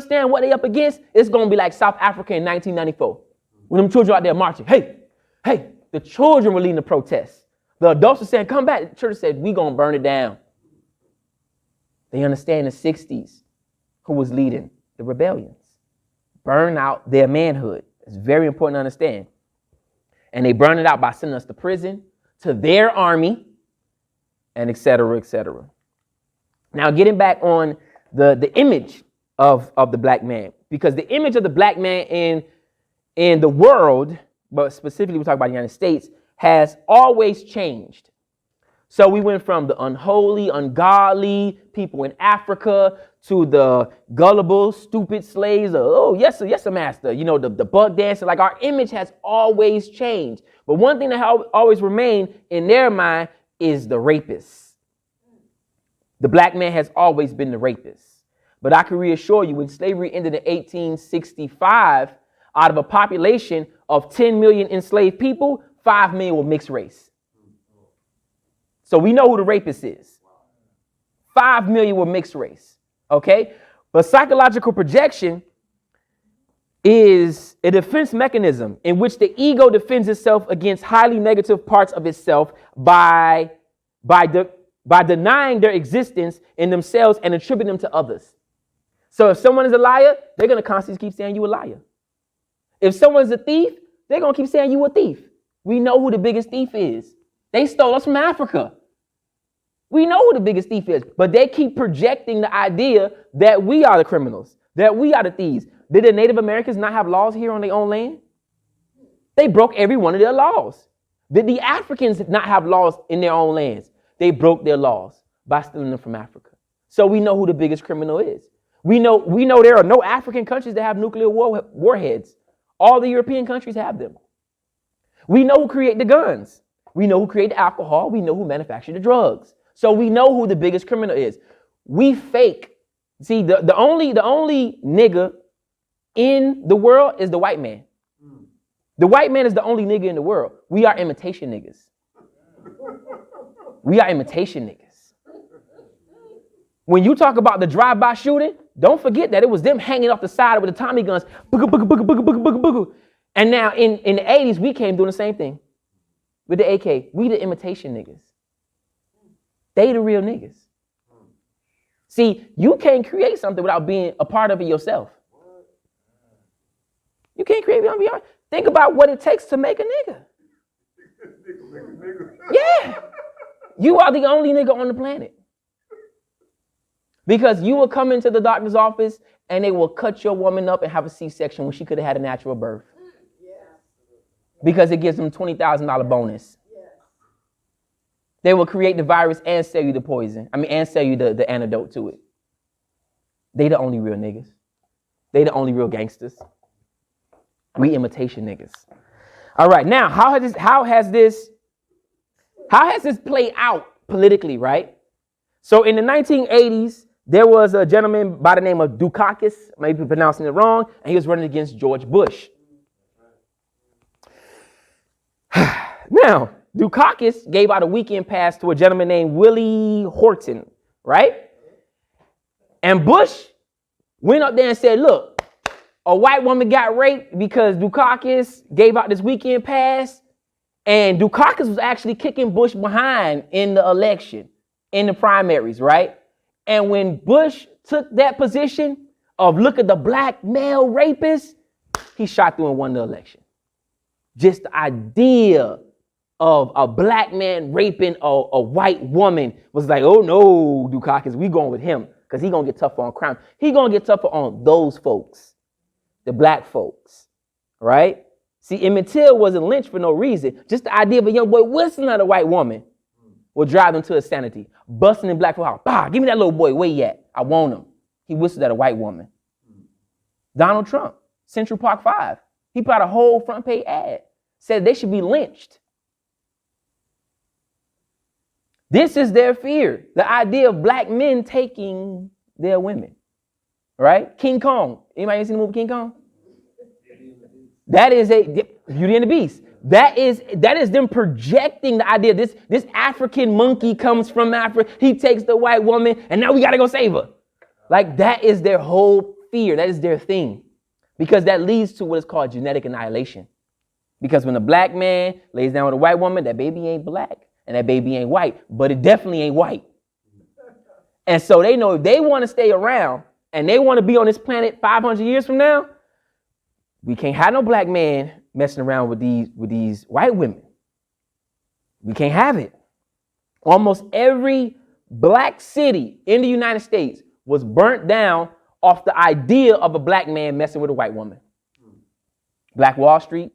understand what they up against, it's going to be like South Africa in 1994. When them children out there marching, hey, the children were leading the protests. The adults were saying, come back. The church said, we going to burn it down. They understand the 60s who was leading the rebellions. Burn out their manhood. It's very important to understand. And they burn it out by sending us to prison, to their army, and et cetera, et cetera. Now, getting back on the image of the black man, because the image of the black man in the world, but specifically we're talking about the United States, has always changed. So we went from the unholy, ungodly people in Africa to the gullible, stupid slaves. Oh, yes, sir, master. You know, the bug dancer. Like, our image has always changed. But one thing that always remained in their mind is the rapist. The black man has always been the rapist. But I can reassure you, when slavery ended in 1865, out of a population of 10 million enslaved people, 5 million were mixed race. So we know who the rapist is. 5 million were mixed race. Okay? But psychological projection is a defense mechanism in which the ego defends itself against highly negative parts of itself by denying their existence in themselves and attributing them to others. So if someone is a liar, they're going to constantly keep saying you a liar. If someone's a thief, they're going to keep saying you a thief. We know who the biggest thief is. They stole us from Africa. We know who the biggest thief is, but they keep projecting the idea that we are the criminals, that we are the thieves. Did the Native Americans not have laws here on their own land? They broke every one of their laws. Did the Africans not have laws in their own lands? They broke their laws by stealing them from Africa. So we know who the biggest criminal is. We know there are no African countries that have nuclear warheads. All the European countries have them. We know who create the guns. We know who create the alcohol. We know who manufactured the drugs. So we know who the biggest criminal is. We fake. See, the only nigger in the world is the white man. The white man is the only nigger in the world. We are imitation niggas. We are imitation niggas. When you talk about the drive-by shooting, don't forget that it was them hanging off the side with the Tommy guns. Booga, booga, booga, booga, booga, booga, booga. And now in the 80s, we came doing the same thing with the AK. We the imitation niggas. They the real niggas. See, you can't create something without being a part of it yourself. You can't create it without being. Think about what it takes to make a nigga. Yeah. You are the only nigga on the planet. Because you will come into the doctor's office and they will cut your woman up and have a C-section when she could have had a natural birth. Because it gives them $20,000 bonus. They will create the virus and sell you the poison. And sell you the antidote to it. They the only real niggas. They the only real gangsters. We imitation niggas. All right, now how has this played out politically, right? So in the 1980s, there was a gentleman by the name of Dukakis, maybe pronouncing it wrong, and he was running against George Bush. Now, Dukakis gave out a weekend pass to a gentleman named Willie Horton, right? And Bush went up there and said, look, a white woman got raped because Dukakis gave out this weekend pass, and Dukakis was actually kicking Bush behind in the election, in the primaries, right? And when Bush took that position of look at the black male rapist, he shot through and won the election. Just the idea of a black man raping a white woman was like, oh no, Dukakis, we going with him because he going to get tougher on crime. He going to get tougher on those folks, the black folks, right? See, Emmett Till wasn't lynched for no reason. Just the idea of a young boy whistling at a white woman will drive them to insanity. Busting in black folk house. Bah, give me that little boy. Where he at? I want him. He whistled at a white woman. Donald Trump, Central Park 5. He put out a whole front page ad. Said they should be lynched. This is their fear. The idea of black men taking their women. Right? King Kong. Anybody seen the movie King Kong? That is Beauty and the Beast. That is them projecting the idea. This African monkey comes from Africa. He takes the white woman, and now we got to go save her. Like, that is their whole fear. That is their thing. Because that leads to what is called genetic annihilation. Because when a black man lays down with a white woman, that baby ain't black and that baby ain't white, but it definitely ain't white. And so they know if they want to stay around and they want to be on this planet 500 years from now, we can't have no black man messing around with these white women. We can't have it. Almost every black city in the United States was burnt down off the idea of a black man messing with a white woman. Black Wall Street,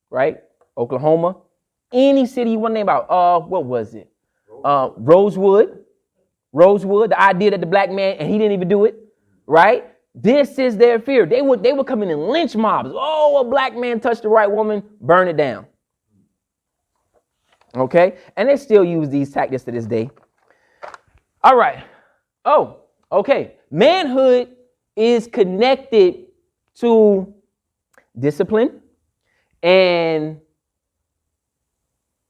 right? Oklahoma. Any city you want to name out. What was it? Rosewood. The idea that the black man, and he didn't even do it, right? This is their fear. They would come in and lynch mobs. Oh, a black man touched the white woman, burn it down. Okay? And they still use these tactics to this day. All right. Oh, okay. Manhood is connected to discipline and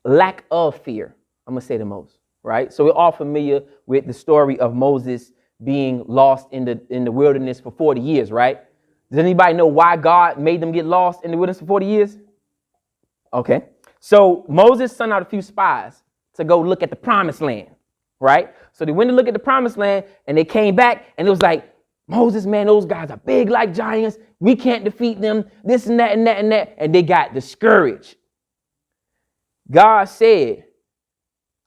lack of fear. I'm going to say the most, right? So we're all familiar with the story of Moses being lost in the wilderness for 40 years, right? Does anybody know why God made them get lost in the wilderness for 40 years? Okay. So Moses sent out a few spies to go look at the promised land, right? So they went to look at the promised land and they came back and it was like, Moses, man, those guys are big like giants. We can't defeat them. This and that and that and that. And they got discouraged. God said,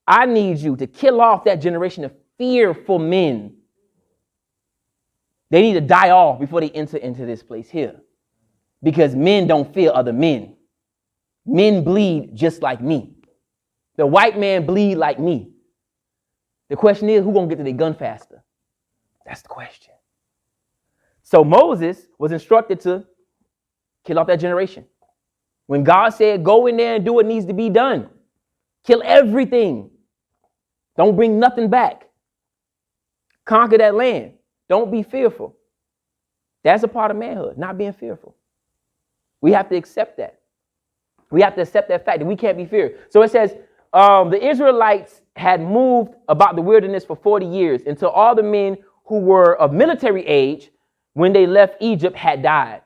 I need you to kill off that generation of fearful men. They need to die off before they enter into this place here. Because men don't fear other men. Men bleed just like me. The white man bleed like me. The question is, who's going to get to their gun faster? That's the question. So Moses was instructed to kill off that generation. When God said, go in there and do what needs to be done. Kill everything. Don't bring nothing back. Conquer that land. Don't be fearful. That's a part of manhood, not being fearful. We have to accept that. We have to accept that fact that we can't be feared. So it says, the Israelites had moved about the wilderness for 40 years until all the men who were of military age when they left Egypt had died,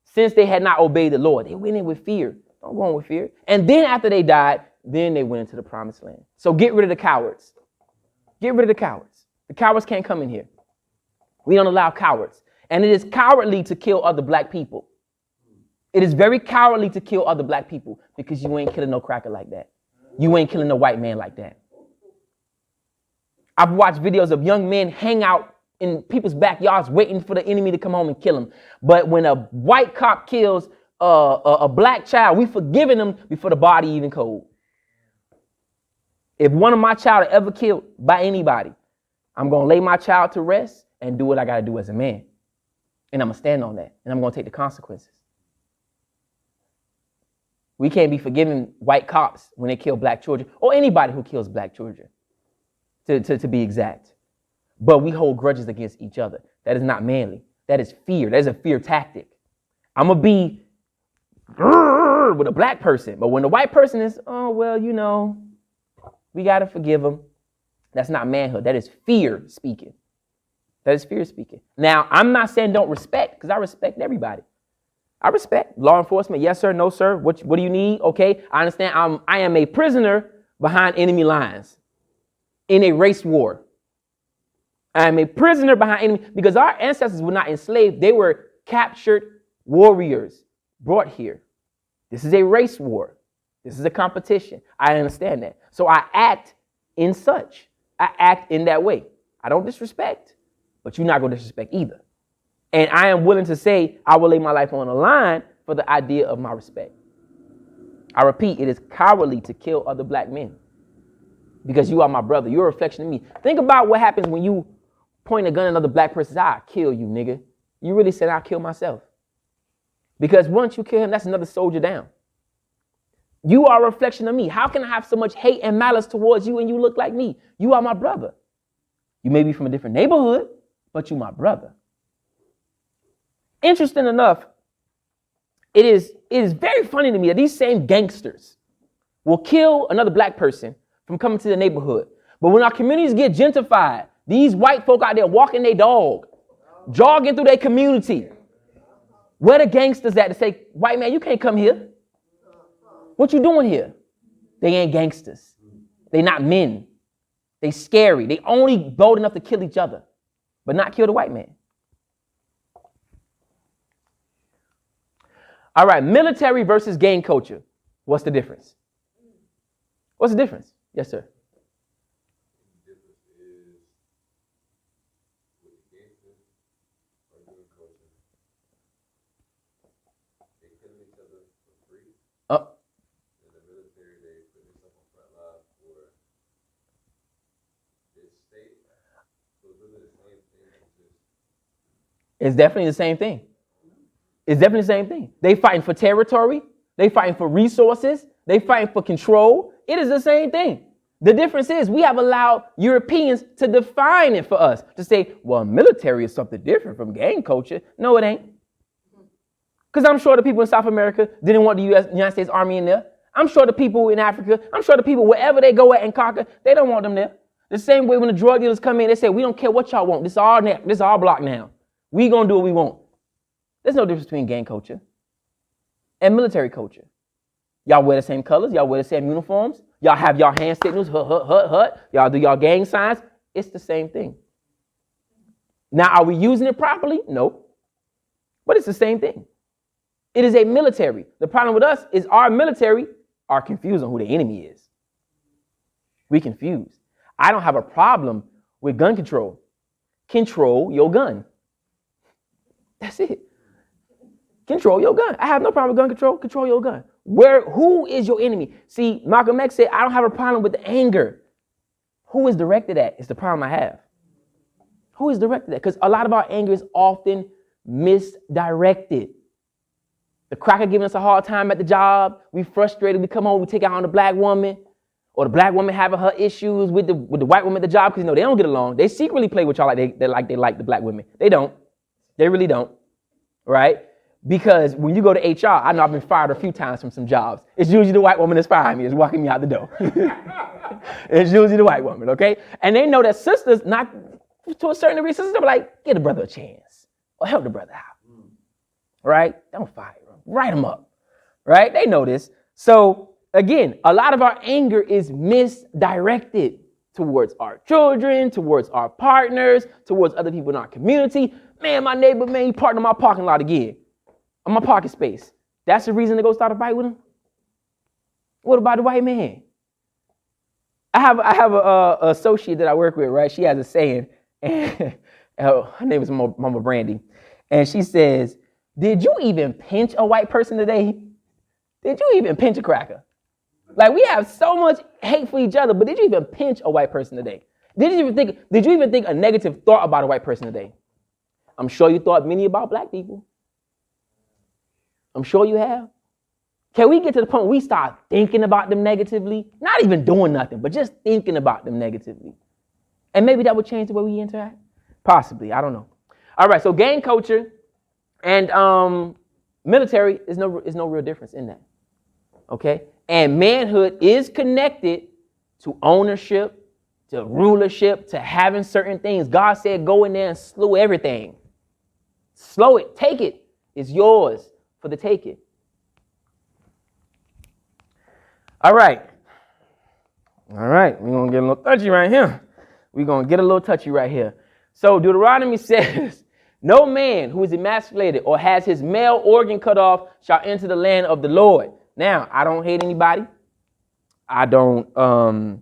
since they had not obeyed the Lord. They went in with fear. Don't go in with fear. And then after they died, then they went into the promised land. So get rid of the cowards. Get rid of the cowards. The cowards can't come in here. We don't allow cowards. And it is cowardly to kill other black people. It is very cowardly to kill other black people because you ain't killing no cracker like that. You ain't killing no white man like that. I've watched videos of young men hang out in people's backyards waiting for the enemy to come home and kill them. But when a white cop kills a black child, we forgiving them before the body even cold. If one of my child are ever killed by anybody, I'm going to lay my child to rest and do what I got to do as a man. And I'm going to stand on that. And I'm going to take the consequences. We can't be forgiving white cops when they kill black children or anybody who kills black children, to be exact. But we hold grudges against each other. That is not manly. That is fear. That is a fear tactic. I'm going to be with a black person. But when the white person is, oh, well, you know, we got to forgive them. That's not manhood. That is fear speaking. That is fear speaking. Now, I'm not saying don't respect, because I respect everybody. I respect law enforcement. Yes, sir. No, sir. What do you need? Okay. I understand. I am a prisoner behind enemy lines in a race war. I am a prisoner behind enemy because our ancestors were not enslaved. They were captured warriors brought here. This is a race war. This is a competition. I understand that. So I act in such. I act in that way. I don't disrespect, but you're not going to disrespect either. And I am willing to say I will lay my life on the line for the idea of my respect. I repeat, it is cowardly to kill other black men because you are my brother. You're a reflection of me. Think about what happens when you point a gun at another black person's eye. I'll kill you, nigga. You really said I'll kill myself. Because once you kill him, that's another soldier down. You are a reflection of me. How can I have so much hate and malice towards you and you look like me? You are my brother. You may be from a different neighborhood, but you my brother. Interesting enough, it is very funny to me that these same gangsters will kill another black person from coming to the neighborhood. But when our communities get gentrified, these white folk out there walking their dog, jogging through their community. Where the gangsters at to say, white man, you can't come here. What you doing here? They ain't gangsters. They not men. They scary. They only bold enough to kill each other, but not kill the white man. All right, military versus gang culture. What's the difference? What's the difference? Yes, sir. The difference is with the gangsters or gang culture, they kill each other for free. In the military, they put themselves on front line for this state. So it's really the same thing. It's definitely the same thing. It's definitely the same thing. They fighting for territory. They fighting for resources. They fighting for control. It is the same thing. The difference is we have allowed Europeans to define it for us, to say, well, military is something different from gang culture. No, it ain't. Because I'm sure the people in South America didn't want the United States Army in there. I'm sure the people in Africa, I'm sure the people wherever they go at and conquer, they don't want them there. The same way when the drug dealers come in, they say, we don't care what y'all want. This is our block now. We going to do what we want. There's no difference between gang culture and military culture. Y'all wear the same colors. Y'all wear the same uniforms. Y'all have y'all hand signals. Hut, hut, hut, hut. Y'all do y'all gang signs. It's the same thing. Now, are we using it properly? No. But it's the same thing. It is a military. The problem with us is our military are confused on who the enemy is. We confused. I don't have a problem with gun control. Control your gun. That's it. Control your gun. I have no problem with gun control. Control your gun. Who is your enemy? See, Malcolm X said, I don't have a problem with the anger. Who is directed at is the problem I have. Who is directed at? Because a lot of our anger is often misdirected. The cracker giving us a hard time at the job. We frustrated. We come home. We take out on the black woman. Or the black woman having her issues with the white woman at the job because they don't get along. They secretly play with y'all like they like the black women. They don't. They really don't. Right? Because when you go to HR, I know I've been fired a few times from some jobs. It's usually the white woman that's firing me, is walking me out the door. It's usually the white woman, okay? And they know that sisters, not to a certain degree, sisters are like, give the brother a chance or help the brother out, right? Don't fire him. Write him up, right? They know this. So again, a lot of our anger is misdirected towards our children, towards our partners, towards other people in our community. Man, my neighbor, man, he parked in my parking lot again. On my parking space. That's the reason to go start a fight with him? What about the white man? I have a associate that I work with, right? She has a saying, and her name is Mama Brandy, and she says, did you even pinch a white person today? Did you even pinch a cracker? Like, we have so much hate for each other, but did you even pinch a white person today? Did you even think a negative thought about a white person today? I'm sure you thought many about black people. I'm sure you have. Can we get to the point where we start thinking about them negatively? Not even doing nothing, but just thinking about them negatively. And maybe that would change the way we interact? Possibly. I don't know. All right. So gang culture and military is no real difference in that. Okay. And manhood is connected to ownership, to rulership, to having certain things. God said, go in there and slew everything. Slow it. Take it. It's yours for the taking. All right. We're going to get a little touchy right here. So Deuteronomy says, no man who is emasculated or has his male organ cut off shall enter the land of the Lord. Now, I don't hate anybody. I don't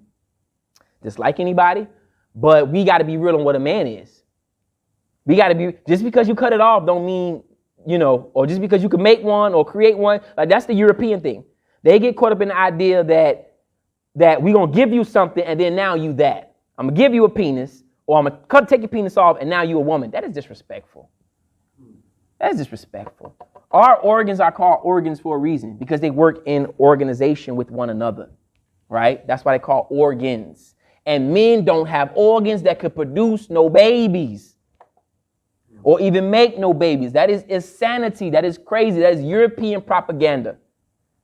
dislike anybody. But we got to be real on what a man is. We got to be, just because you cut it off don't mean, or just because you can make one or create one. Like, that's the European thing. They get caught up in the idea that we're going to give you something and then now you that. I'm going to give you a penis or I'm going to take your penis off and now you a woman. That is disrespectful. That is disrespectful. Our organs are called organs for a reason because they work in organization with one another, right? That's why they call organs. And men don't have organs that could produce no babies or even make no babies. That is insanity. That is crazy. That is European propaganda.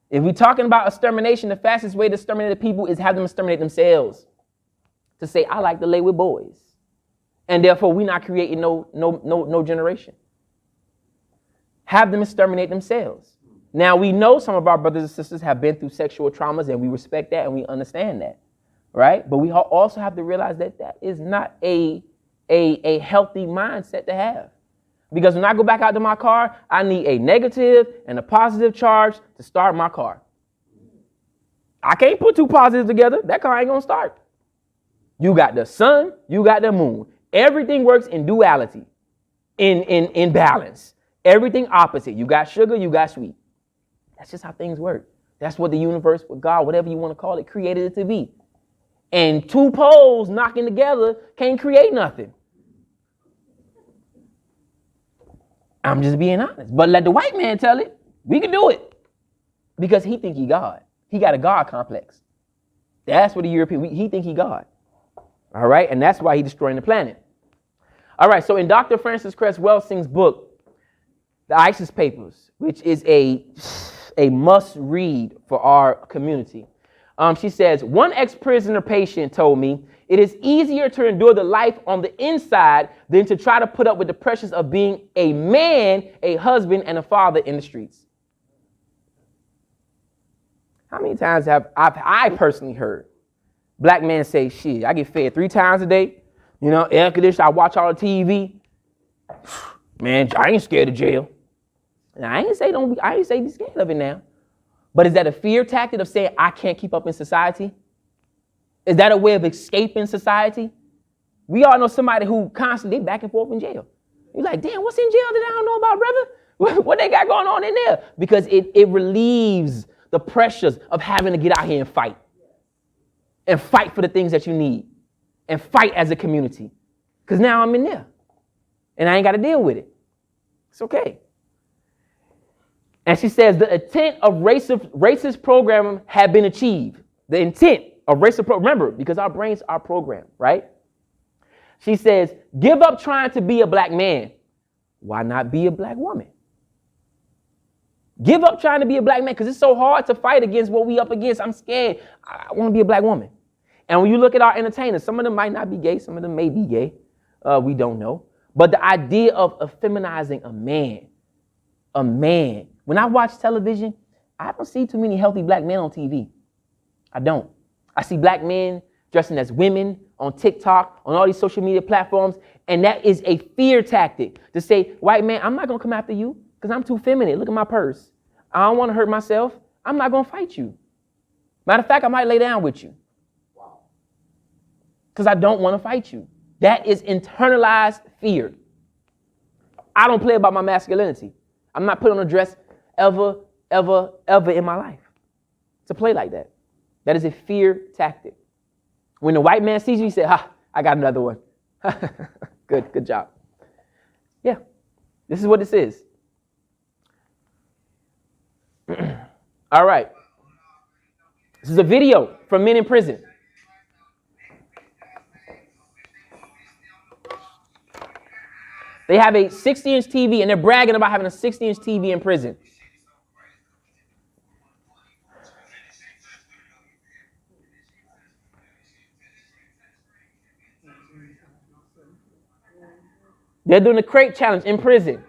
If we're talking about extermination, the fastest way to exterminate the people is have them exterminate themselves. To say, I like to lay with boys. And therefore, we're not creating no generation. Have them exterminate themselves. Now, we know some of our brothers and sisters have been through sexual traumas, and we respect that and we understand that, right? But we also have to realize that that is not a healthy mindset to have. Because when I go back out to my car, I need a negative and a positive charge to start my car. I can't put two positives together. That car ain't going to start. You got the sun, you got the moon. Everything works in duality, in balance. Everything opposite. You got sugar, you got sweet. That's just how things work. That's what the universe, what God, whatever you want to call it, created it to be. And two poles knocking together can't create nothing. I'm just being honest. But let the white man tell it. We can do it. Because he think he God. He got a God complex. That's what the European, he think he God. All right? And that's why he's destroying the planet. All right, so in Dr. Frances Cress Welsing's book, The ISIS Papers, which is a must read for our community, she says, one ex-prisoner patient told me, it is easier to endure the life on the inside than to try to put up with the pressures of being a man, a husband, and a father in the streets. How many times have I personally heard black men say, shit, I get fed 3 times a day, you know, air conditioned, I watch all the TV. Man, I ain't scared of jail. And I ain't say be scared of it now. But is that a fear tactic of saying I can't keep up in society? Is that a way of escaping society? We all know somebody who constantly back and forth in jail. You're like, damn, what's in jail that I don't know about, brother? What they got going on in there? Because it relieves the pressures of having to get out here and fight. And fight for the things that you need. And fight as a community. Because now I'm in there. And I ain't got to deal with it. It's okay. And she says the intent of racist programming had been achieved. The intent of racist program, remember, because our brains are programmed, right? She says, give up trying to be a black man. Why not be a black woman? Give up trying to be a black man because it's so hard to fight against what we up against. I'm scared. I want to be a black woman. And when you look at our entertainers, some of them might not be gay. Some of them may be gay. We don't know. But the idea of feminizing a man. When I watch television, I don't see too many healthy black men on TV. I don't. I see black men dressing as women on TikTok, on all these social media platforms, and that is a fear tactic to say, white man, I'm not going to come after you because I'm too feminine. Look at my purse. I don't want to hurt myself. I'm not going to fight you. Matter of fact, I might lay down with you because I don't want to fight you. That is internalized fear. I don't play about my masculinity. I'm not putting on a dress ever in my life to play like that. That is a fear tactic. When the white man sees you, he says, I got another one. Good job. Yeah, this is what this is. All right. This is a video from men in prison. They have a 60-inch TV, and they're bragging about having a 60-inch TV in prison. They're doing the crate challenge in prison.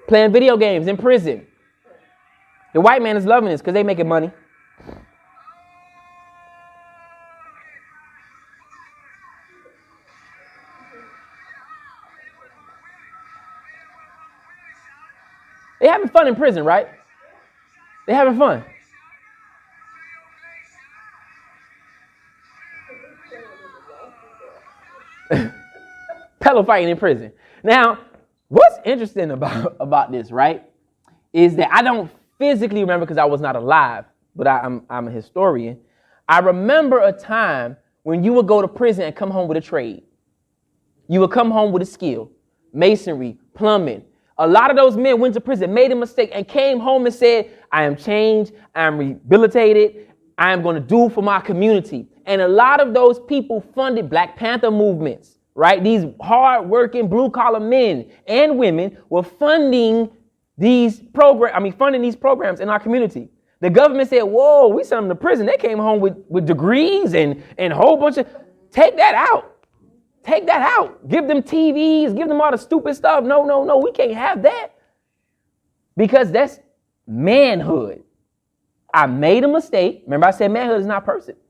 Playing video games in prison. The white man is loving this because they're making money. They're having fun in prison, right? They're having fun. Pillow fighting in prison. Now, what's interesting about this, right, is that I don't physically remember because I was not alive, but I'm a historian. I remember a time when you would go to prison and come home with a trade. You would come home with a skill, masonry, plumbing. A lot of those men went to prison, made a mistake, and came home and said, I am changed, I am rehabilitated, I am going to do for my community. And a lot of those people funded Black Panther movements, right? These hard-working blue-collar men and women were funding these programs in our community. The government said, whoa, we sent them to prison. They came home with degrees and a whole bunch of, take that out. Take that out. Give them TVs, give them all the stupid stuff. No, we can't have that. Because that's manhood. I made a mistake. Remember I said manhood is not perfect.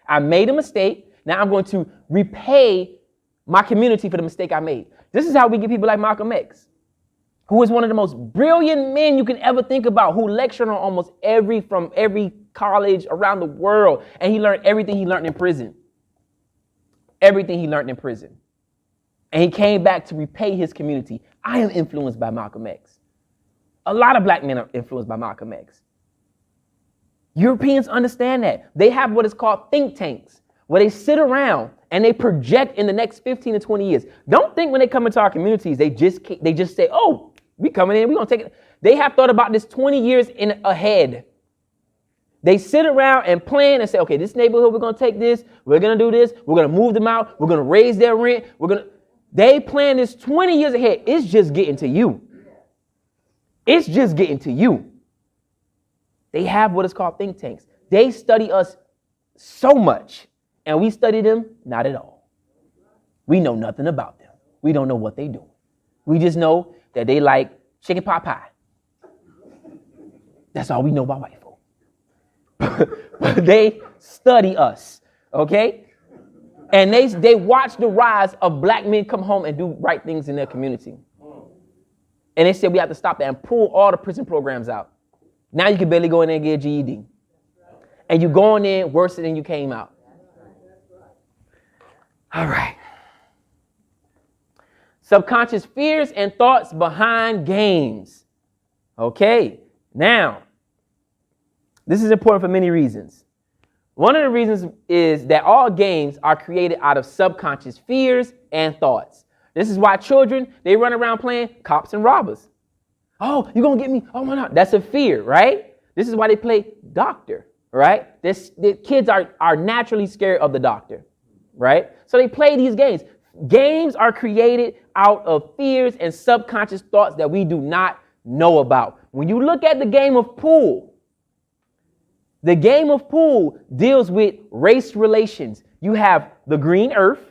I made a mistake. Now I'm going to repay my community for the mistake I made. This is how we get people like Malcolm X, who is one of the most brilliant men you can ever think about, who lectured on almost from every college around the world. And he learned everything he learned in prison. Everything he learned in prison. And he came back to repay his community. I am influenced by Malcolm X. A lot of black men are influenced by Malcolm X. Europeans understand that. They have what is called think tanks, where they sit around and they project in the next 15 to 20 years. Don't think when they come into our communities, they just say, oh, we coming in, we're going to take it. They have thought about this 20 years ahead. They sit around and plan and say, okay, this neighborhood, we're going to take this. We're going to do this. We're going to move them out. We're going to raise their rent. They plan this 20 years ahead. It's just getting to you. It's just getting to you. They have what is called think tanks. They study us so much, and we study them not at all. We know nothing about them. We don't know what they do. We just know that they like chicken pot pie. That's all we know about white folk. But they study us, okay? And they watch the rise of black men come home and do right things in their community. And they said we have to stop that and pull all the prison programs out. Now you can barely go in there and get a GED. And you going in worse than you came out. All right. Subconscious fears and thoughts behind games. Okay. Now, this is important for many reasons. One of the reasons is that all games are created out of subconscious fears and thoughts. This is why children, they run around playing cops and robbers. Oh, you're going to get me. Oh, my God. That's a fear, right? This is why they play doctor, right? The kids are naturally scared of the doctor, right? So they play these games. Games are created out of fears and subconscious thoughts that we do not know about. When you look at the game of pool, the game of pool deals with race relations. You have the green earth,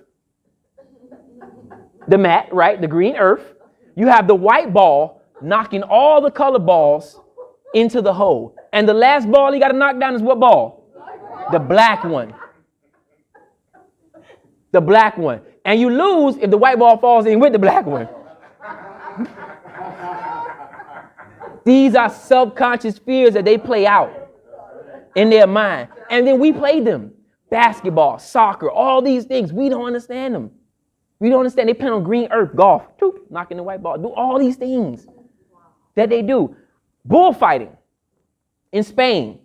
the mat, right? The green earth. You have the white ball knocking all the color balls into the hole. And the last ball you got to knock down is what ball? The black one. The black one. And you lose if the white ball falls in with the black one. These are subconscious fears that they play out in their mind. And then we play them. Basketball, soccer, all these things. We don't understand them. We don't understand. They play on green earth, golf, knocking the white ball, do all these things that they do. Bullfighting in Spain.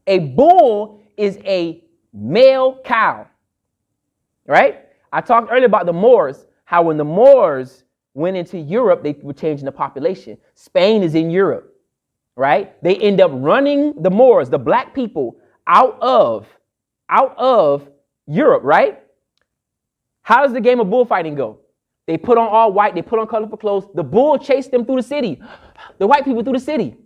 A bull is a male cow, right? I talked earlier about the Moors, how when the Moors went into Europe, they were changing the population. Spain is in Europe, right? They end up running the Moors, the black people, out of Europe, right? How does the game of bullfighting go? They put on all white, they put on colorful clothes. The bull chased them through the city. The white people through the city.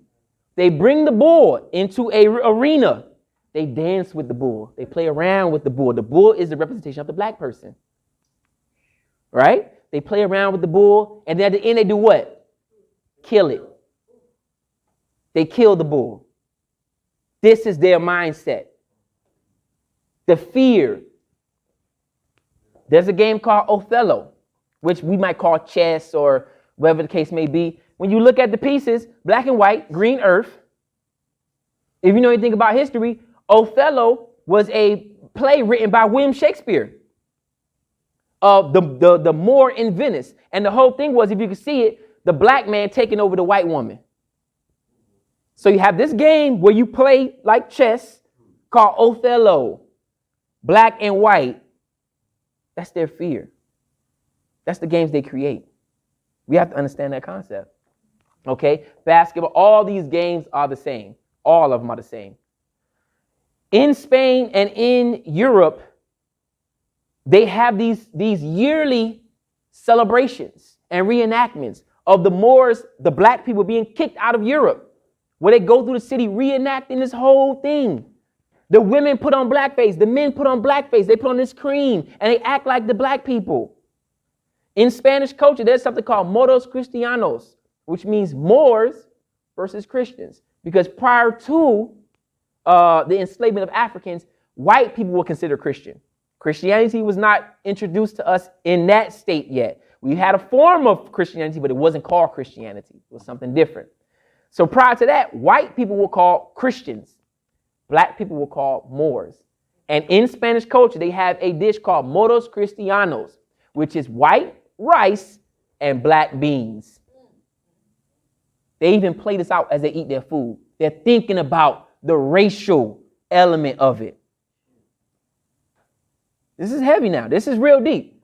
They bring the bull into a arena. They dance with the bull. They play around with the bull. The bull is the representation of the black person. Right? They play around with the bull, and then at the end they do what? Kill it. They kill the bull. This is their mindset. The fear. There's a game called Othello, which we might call chess or whatever the case may be. When you look at the pieces, black and white, green earth. If you know anything about history, Othello was a play written by William Shakespeare. The Moor in Venice. And the whole thing was, if you could see it, the black man taking over the white woman. So you have this game where you play like chess called Othello. Black and white. That's their fear. That's the games they create. We have to understand that concept. Okay? Basketball, all these games are the same. All of them are the same. In Spain and in Europe, they have these yearly celebrations and reenactments of the Moors, the black people being kicked out of Europe. where they go through the city reenacting this whole thing. The women put on blackface. The men put on blackface. They put on this cream and they act like the black people. In Spanish culture, there's something called moros cristianos, which means Moors versus Christians. Because prior to the enslavement of Africans, white people were considered Christian. Christianity was not introduced to us in that state yet. We had a form of Christianity, but it wasn't called Christianity. It was something different. So prior to that, white people were called Christians. Black people were called Moors. And in Spanish culture, they have a dish called moros cristianos, which is white rice and black beans. They even play this out as they eat their food. They're thinking about the racial element of it. This is heavy now. This is real deep.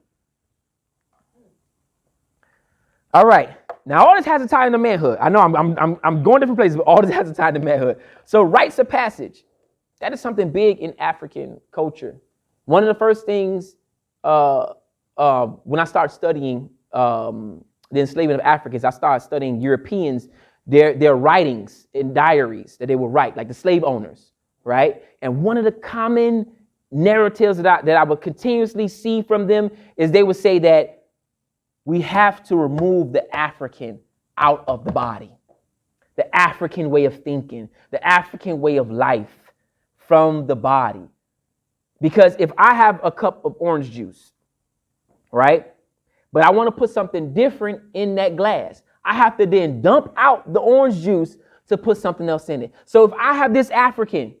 All right. Now, all this has a tie into manhood. I know I'm going different places, but all this has a tie into manhood. So rites of passage. That is something big in African culture. One of the first things when I started studying the enslavement of Africans, I started studying Europeans, their writings and diaries that they would write, like the slave owners, right? And one of the common narratives that I would continuously see from them is they would say that we have to remove the African out of the body, the African way of thinking, the African way of life from the body. Because if I have a cup of orange juice, right, but I want to put something different in that glass, I have to then dump out the orange juice to put something else in it. So if I have this African,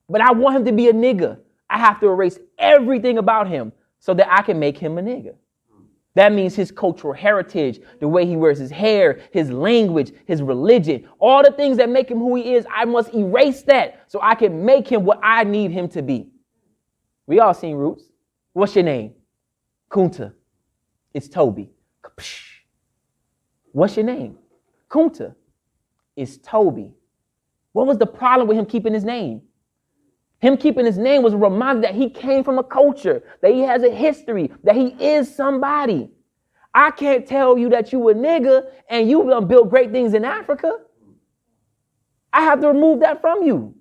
but I want him to be a nigga, I have to erase everything about him so that I can make him a nigga. That means his cultural heritage, the way he wears his hair, his language, his religion, all the things that make him who he is, I must erase that so I can make him what I need him to be. We all seen Roots. What's your name? Kunta. It's Toby. What's your name? Kunta. It's Toby. What was the problem with him keeping his name? Him keeping his name was a reminder that he came from a culture, that he has a history, that he is somebody. I can't tell you that you a nigga and you done built great things in Africa. I have to remove that from you.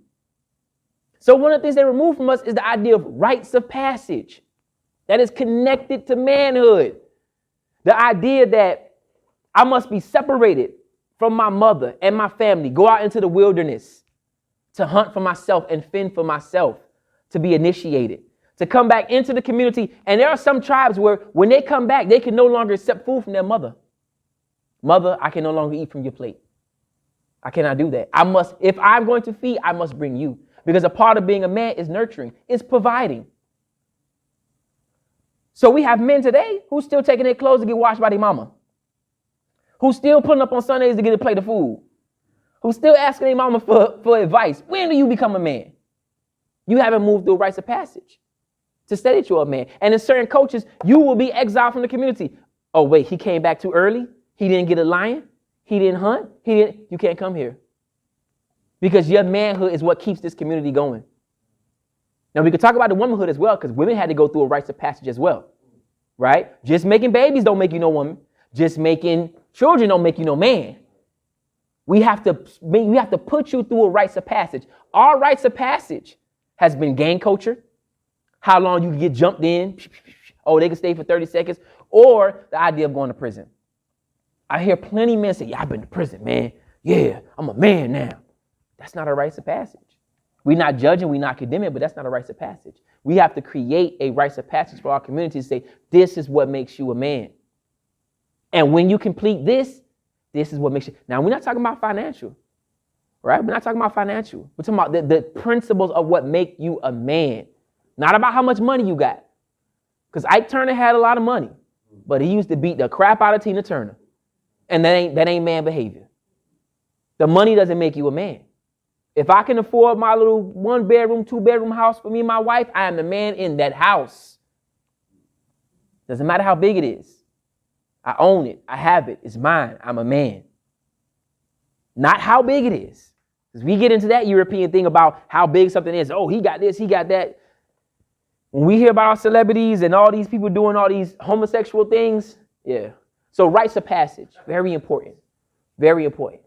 So one of the things they remove from us is the idea of rites of passage that is connected to manhood. The idea that I must be separated from my mother and my family, go out into the wilderness to hunt for myself and fend for myself, to be initiated, to come back into the community. And there are some tribes where when they come back, they can no longer accept food from their mother. Mother, I can no longer eat from your plate. I cannot do that. If I'm going to feed, I must bring you. Because a part of being a man is nurturing, is providing. So we have men today who's still taking their clothes to get washed by their mama, who's still putting up on Sundays to get a plate of food, who's still asking their mama for advice. When do you become a man? You haven't moved through rites of passage to say that you're a man. And in certain cultures, you will be exiled from the community. Oh, wait, he came back too early? He didn't get a lion? He didn't hunt? You can't come here. Because your manhood is what keeps this community going. Now, we could talk about the womanhood as well, because women had to go through a rites of passage as well, right? Just making babies don't make you no woman. Just making children don't make you no man. We have to put you through a rites of passage. Our rites of passage has been gang culture, how long you can get jumped in, oh, they can stay for 30 seconds, or the idea of going to prison. I hear plenty of men say, yeah, I've been to prison, man. Yeah, I'm a man now. That's not a rites of passage. We're not judging, we're not condemning, but that's not a rites of passage. We have to create a rites of passage for our community to say, this is what makes you a man. And when you complete this is what makes you. Now, we're not talking about financial, right? We're not talking about financial. We're talking about the principles of what make you a man. Not about how much money you got. Because Ike Turner had a lot of money, but he used to beat the crap out of Tina Turner. And that ain't man behavior. The money doesn't make you a man. If I can afford my little 1-bedroom, 2-bedroom house for me and my wife, I am the man in that house. Doesn't matter how big it is. I own it. I have it. It's mine. I'm a man. Not how big it is. Because we get into that European thing about how big something is. Oh, he got this, he got that. When we hear about our celebrities and all these people doing all these homosexual things, yeah. So rites of passage, very important. Very important.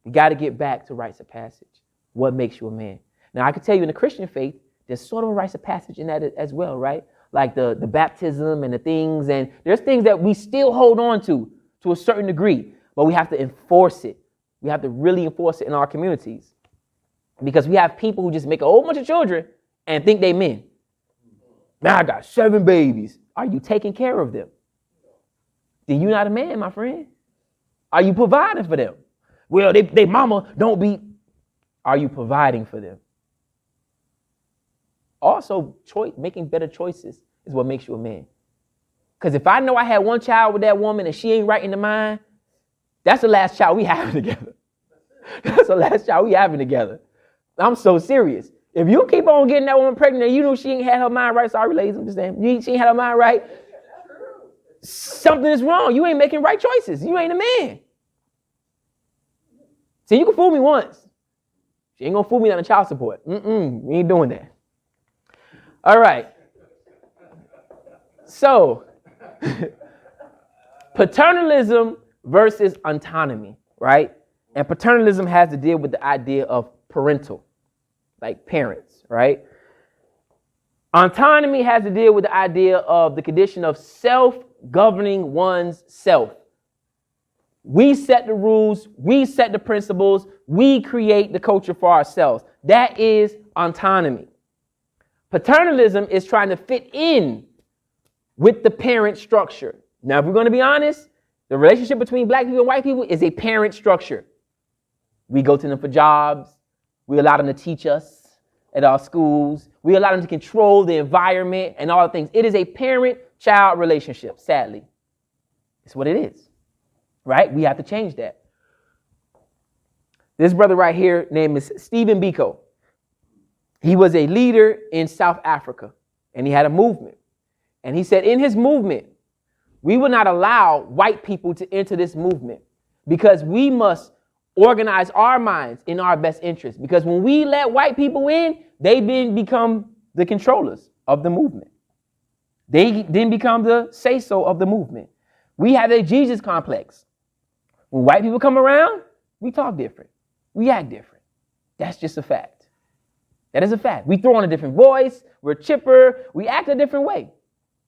You got to get back to rites of passage. What makes you a man? Now, I can tell you in the Christian faith, there's sort of a rites of passage in that as well, right? Like the baptism and the things. And there's things that we still hold on to a certain degree. But we have to enforce it. We have to really enforce it in our communities. Because we have people who just make a whole bunch of children and think they men. Now I got 7 babies. Are you taking care of them? Then you're not a man, my friend. Are you providing for them? Well, they mama don't be. Are you providing for them? Also, making better choices is what makes you a man. Because if I know I had one child with that woman and she ain't right in the mind, that's the last child we having together. That's the last child we having together. I'm so serious. If you keep on getting that woman pregnant and you know she ain't had her mind right, sorry ladies, I'm just saying, she ain't had her mind right, something is wrong. You ain't making right choices. You ain't a man. See, you can fool me once. She ain't gonna fool me on the child support. We ain't doing that. All right. So, paternalism versus autonomy, right? And paternalism has to deal with the idea of parental, like parents, right? Autonomy has to deal with the idea of the condition of self-governing one's self. We set the rules, we set the principles, we create the culture for ourselves. That is autonomy. Paternalism is trying to fit in with the parent structure. Now, if we're going to be honest, the relationship between black people and white people is a parent structure. We go to them for jobs. We allow them to teach us at our schools. We allow them to control the environment and all the things. It is a parent-child relationship, sadly. It's what it is, right? We have to change that. This brother right here, name is Stephen Biko. He was a leader in South Africa, and he had a movement. And he said in his movement, we will not allow white people to enter this movement because we must organize our minds in our best interest. Because when we let white people in, they then become the controllers of the movement. They then become the say-so of the movement. We have a Jesus complex. When white people come around, we talk different. We act different. That's just a fact. That is a fact. We throw on a different voice. We're chipper. We act a different way.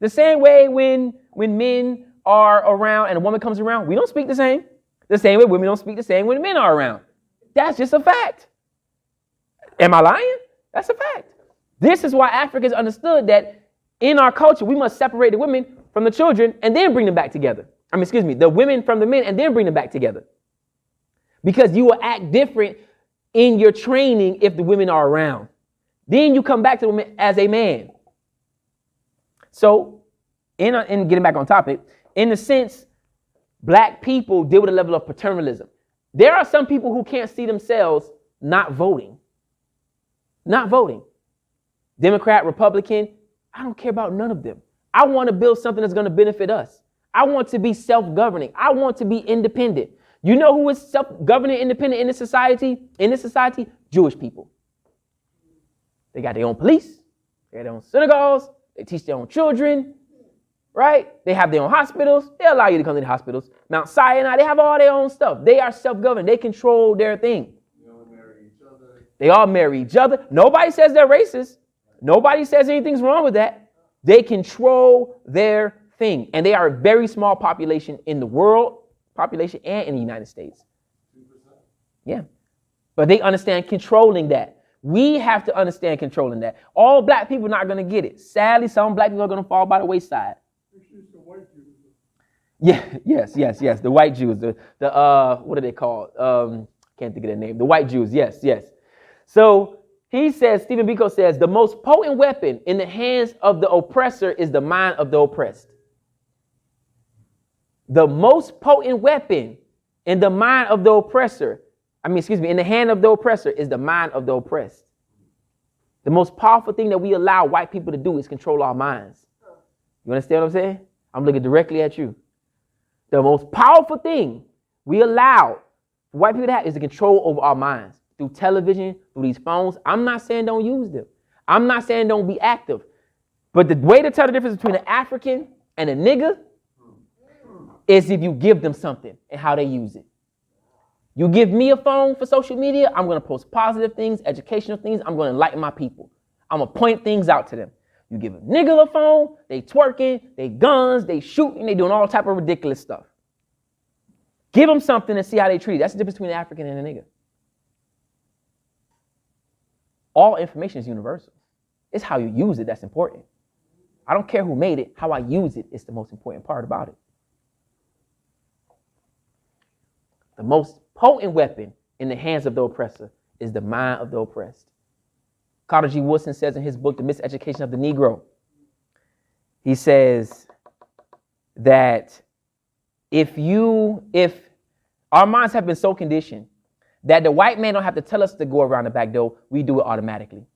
The same way when men are around and a woman comes around, we don't speak the same. The same way women don't speak the same when men are around. That's just a fact. Am I lying? That's a fact. This is why Africans understood that in our culture, we must separate the women from the children and then bring them back together. The women from the men and then bring them back together. Because you will act different in your training if the women are around. Then you come back to the women as a man. So, in getting back on topic, in a sense, black people deal with a level of paternalism. There are some people who can't see themselves not voting. Not voting. Democrat, Republican, I don't care about none of them. I want to build something that's going to benefit us. I want to be self-governing. I want to be independent. You know who is self-governing, independent in this society? Jewish people. They got their own police. They got their own synagogues. They teach their own children, right? They have their own hospitals. They allow you to come to the hospitals. Mount Sinai, they have all their own stuff. They are self-governing. They control their thing. They all marry each other. They all marry each other. Nobody says they're racist. Nobody says anything's wrong with that. They control their thing. And they are a very small population in the world, population and in the United States. 2%. Yeah. But they understand controlling that. We have to understand controlling that. All black people are not going to get it. Sadly, some black people are going to fall by the wayside. Yeah, yes. The white Jews. The what are they called? Can't think of their name. The white Jews. Yes. So he says, Stephen Biko says, the most potent weapon in the hands of the oppressor is the mind of the oppressed. The most potent weapon in the mind of the oppressor, in the hand of the oppressor is the mind of the oppressed. The most powerful thing that we allow white people to do is control our minds. You understand what I'm saying? I'm looking directly at you. The most powerful thing we allow white people to have is the control over our minds through television, through these phones. I'm not saying don't use them. I'm not saying don't be active. But the way to tell the difference between an African and a nigga is if you give them something and how they use it. You give me a phone for social media, I'm going to post positive things, educational things. I'm going to enlighten my people. I'm going to point things out to them. You give a nigga a phone, they twerking, they guns, they shooting, they doing all type of ridiculous stuff. Give them something and see how they treat it. That's the difference between an African and a nigga. All information is universal. It's how you use it that's important. I don't care who made it. How I use it is the most important part about it. The most potent weapon in the hands of the oppressor is the mind of the oppressed. Carter G. Woodson says in his book, The Miseducation of the Negro, he says that if our minds have been so conditioned that the white man don't have to tell us to go around the back door, we do it automatically.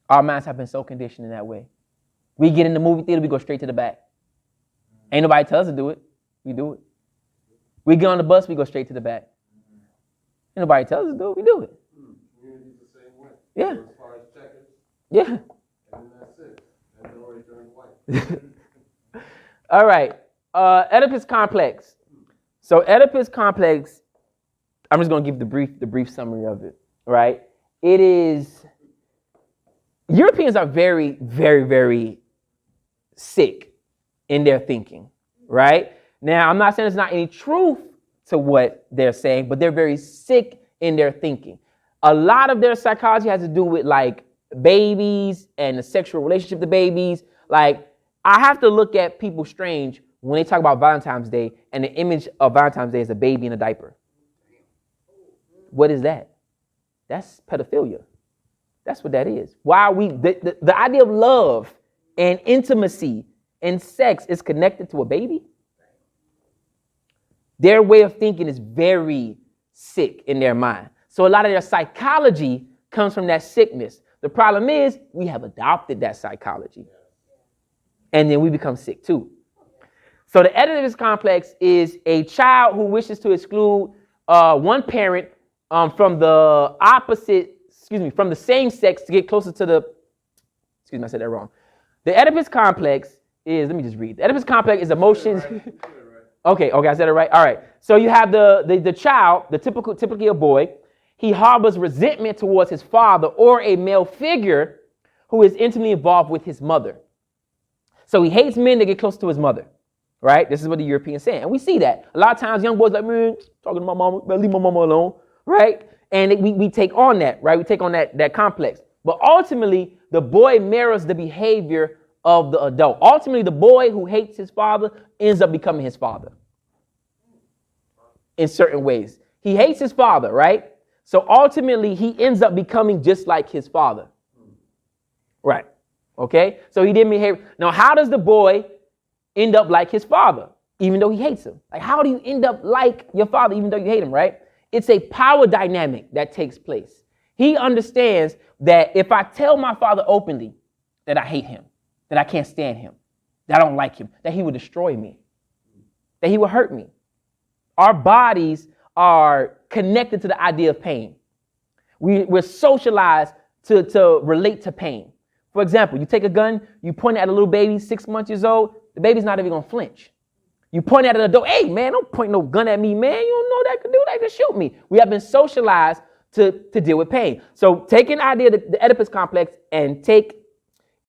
Our minds have been so conditioned in that way. We get in the movie theater, we go straight to the back. Ain't nobody tell us to do it. We do it. We get on the bus, we go straight to the back. Ain't nobody tell us to do it, we do it. Community's the same way. Yeah. As far as checkers, Yeah. and then that's it. And then already turned white. All right. Oedipus Complex. So Oedipus Complex, I'm just going to give the brief summary of it, right? It is, Europeans are very, very, very sick in their thinking, right? Now, I'm not saying there's not any truth to what they're saying, but they're very sick in their thinking. A lot of their psychology has to do with like babies and the sexual relationship to babies. Like, I have to look at people strange when they talk about Valentine's Day and the image of Valentine's Day is a baby in a diaper. What is that? That's pedophilia. That's what that is. Why we the idea of love and intimacy and sex is connected to a baby? Their way of thinking is very sick in their mind. So a lot of their psychology comes from that sickness. The problem is we have adopted that psychology. And then we become sick too. So the Oedipus Complex is a child who wishes to exclude one parent from the from the same sex to get closer to the, I said that wrong. The Oedipus Complex is, let me just read. The Oedipus Complex is emotions. Okay, I said it right. All right. So you have the child, typically a boy. He harbors resentment towards his father or a male figure who is intimately involved with his mother. So he hates men that get close to his mother, right? This is what the Europeans say. And we see that. A lot of times young boys like, man, talking to my mama, man, leave my mama alone, right? And we take on that, right? We take on that complex. But ultimately, the boy mirrors the behavior of the adult. Ultimately, the boy who hates his father ends up becoming his father in certain ways. He hates his father, right? So ultimately, he ends up becoming just like his father. Right. Okay? So he didn't behave. Now, how does the boy end up like his father, even though he hates him? Like, how do you end up like your father, even though you hate him, right? It's a power dynamic that takes place. He understands that if I tell my father openly that I hate him, that I can't stand him, that I don't like him, that he will destroy me, that he will hurt me. Our bodies are connected to the idea of pain. We're socialized to relate to pain. For example, you take a gun, you point it at a little baby, 6 months old, the baby's not even gonna flinch. You point at an adult, hey man, don't point no gun at me, man. You don't know that can do that, can shoot me. We have been socialized to deal with pain. So take an idea, the Oedipus Complex, and take